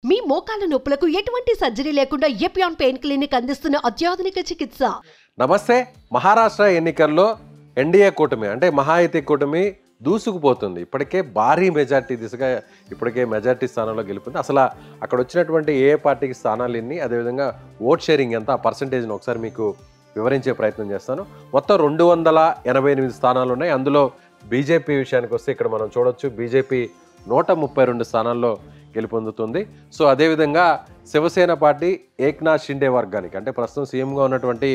మీ మోకాల నొప్పులకు ఎటువంటి సర్జరీ లేకుండా ఎపియాన్ పెయిన్ క్లినిక్ అందిస్తున్న అత్యాధునిక చికిత్స. నమస్తే. మహారాష్ట్ర ఎన్నికల్లో ఎన్డీఏ కూటమి అంటే మహాయుతి కూటమి దూసుకుపోతుంది. ఇప్పటికే భారీ మెజార్టీ దిశగా ఇప్పటికే మెజార్టీ స్థానంలో గెలుపుంది. అసలు అక్కడ వచ్చినటువంటి ఏ పార్టీకి స్థానాలు ఎన్ని, అదేవిధంగా ఓట్ షేరింగ్ ఎంత, ఆ పర్సంటేజ్ని ఒకసారి మీకు వివరించే ప్రయత్నం చేస్తాను. మొత్తం 288 స్థానాలు ఉన్నాయి. అందులో బీజేపీ విషయానికి వస్తే ఇక్కడ మనం చూడొచ్చు, బీజేపీ 132 స్థానాల్లో గెలుపొందుతుంది. సో అదేవిధంగా శివసేన పార్టీ ఏక్నాథ్ షిండే వర్గానికి అంటే ప్రస్తుతం సీఎంగా ఉన్నటువంటి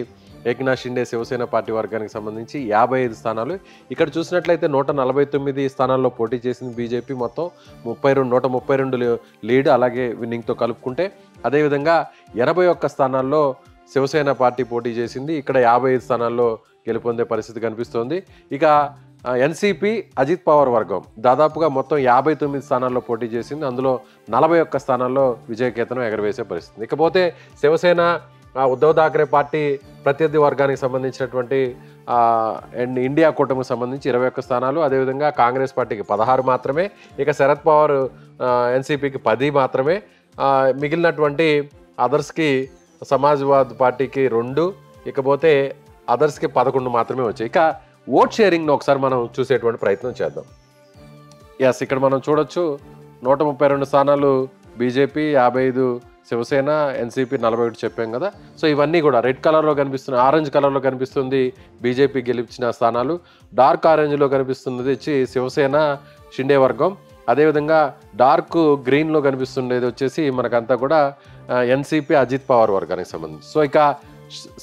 ఏక్నాథ్ షిండే శివసేన పార్టీ వర్గానికి సంబంధించి 55 స్థానాలు. ఇక్కడ చూసినట్లయితే 149 స్థానాల్లో పోటీ చేసింది బీజేపీ. మొత్తం 132 లీడ్, అలాగే విన్నింగ్తో కలుపుకుంటే. అదేవిధంగా 81 స్థానాల్లో శివసేన పార్టీ పోటీ చేసింది. ఇక్కడ 55 స్థానాల్లో గెలుపొందే పరిస్థితి కనిపిస్తోంది. ఇక ఎన్సీపీ అజిత్ పవార్ వర్గం దాదాపుగా మొత్తం 59 స్థానాల్లో పోటీ చేసింది. అందులో 41 స్థానాల్లో విజయకేతనం ఎగరవేసే పరిస్థితి. ఇకపోతే శివసేన ఉద్ధవ్ ఠాక్రే పార్టీ ప్రత్యర్థి వర్గానికి సంబంధించినటువంటి ఇండియా కూటమికి సంబంధించి 21 స్థానాలు, అదేవిధంగా కాంగ్రెస్ పార్టీకి 16 మాత్రమే, ఇక శరద్ పవార్ ఎన్సీపీకి 10 మాత్రమే, మిగిలినటువంటి అదర్స్కి సమాజ్వాద్ పార్టీకి 2, ఇకపోతే అదర్స్కి 11 మాత్రమే వచ్చాయి. ఇక ఓట్ షేరింగ్ను ఒకసారి మనం చూసేటువంటి ప్రయత్నం చేద్దాం. ఎస్, ఇక్కడ మనం చూడొచ్చు 132 స్థానాలు బీజేపీ, 55 శివసేన, ఎన్సీపీ 41 చెప్పాం కదా. సో ఇవన్నీ కూడా రెడ్ కలర్లో కనిపిస్తున్నాయి, ఆరెంజ్ కలర్లో కనిపిస్తుంది బీజేపీ గెలిచిన స్థానాలు, డార్క్ ఆరెంజ్లో కనిపిస్తున్నది వచ్చి శివసేన షిండే వర్గం, అదేవిధంగా డార్క్ గ్రీన్లో కనిపిస్తుండేది వచ్చేసి మనకంతా కూడా ఎన్సీపీ అజిత్ పవార్ వర్గానికి సంబంధించి. సో ఇక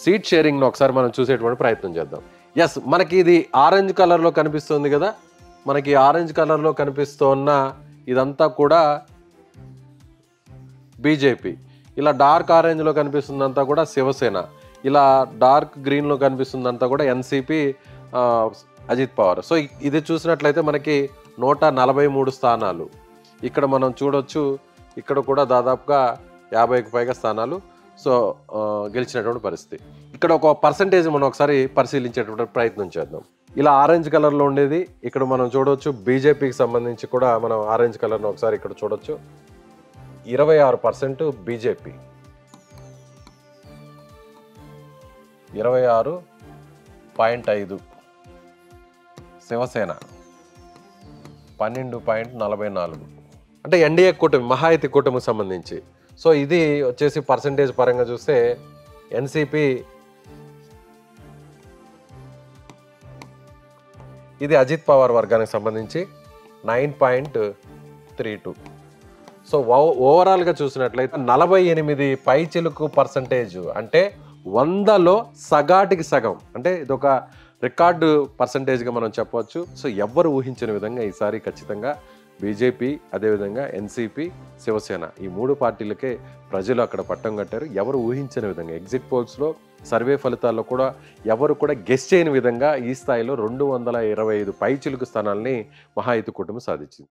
సీట్ షేరింగ్ను ఒకసారి మనం చూసేటువంటి ప్రయత్నం చేద్దాం. ఎస్, మనకి ఇది ఆరెంజ్ కలర్లో కనిపిస్తుంది కదా. మనకి ఆరెంజ్ కలర్లో కనిపిస్తున్న ఇదంతా కూడా బీజేపీ, ఇలా డార్క్ ఆరెంజ్లో కనిపిస్తుందంతా కూడా శివసేన, ఇలా డార్క్ గ్రీన్లో కనిపిస్తుందంతా కూడా ఎన్సీపీ అజిత్ పవార్. సో ఇది చూసినట్లయితే మనకి 143 స్థానాలు ఇక్కడ మనం చూడొచ్చు. ఇక్కడ కూడా దాదాపుగా 50కి పైగా స్థానాలు సో గెలిచినటువంటి పరిస్థితి. ఇక్కడ ఒక పర్సంటేజ్ మనం ఒకసారి పరిశీలించేటువంటి ప్రయత్నం చేద్దాం. ఇలా ఆరెంజ్ కలర్లో ఉండేది ఇక్కడ మనం చూడవచ్చు. బీజేపీకి సంబంధించి కూడా మనం ఆరెంజ్ కలర్ను ఒకసారి ఇక్కడ చూడొచ్చు. 26% బీజేపీ, 26.5 శివసేన, 12.44 అంటే ఎన్డీఏ కూటమి మహాయుతి కూటమికి సంబంధించి. సో ఇది వచ్చేసి పర్సంటేజ్ పరంగా చూస్తే ఎన్సీపీ, ఇది అజిత్ పవార్ వర్గానికి సంబంధించి 9.32. సో ఓవరాల్గా చూసినట్లయితే 48 పైచిలుకు పర్సంటేజ్ అంటే 100లో సగాటికి సగం, అంటే ఇదొక రికార్డు పర్సంటేజ్గా మనం చెప్పవచ్చు. సో ఎవ్వరు ఊహించిన విధంగా ఈసారి ఖచ్చితంగా బీజేపీ, అదేవిధంగా ఎన్సీపీ, శివసేన ఈ 3 పార్టీలకే ప్రజలు అక్కడ పట్టం కట్టారు. ఎవరు ఊహించిన విధంగా ఎగ్జిట్ పోల్స్లో, సర్వే ఫలితాల్లో కూడా ఎవరు కూడా గెస్ చేయని విధంగా ఈ స్థాయిలో 225 పైచిలుకు స్థానాల్ని మహాయుతి కూటమి సాధించింది.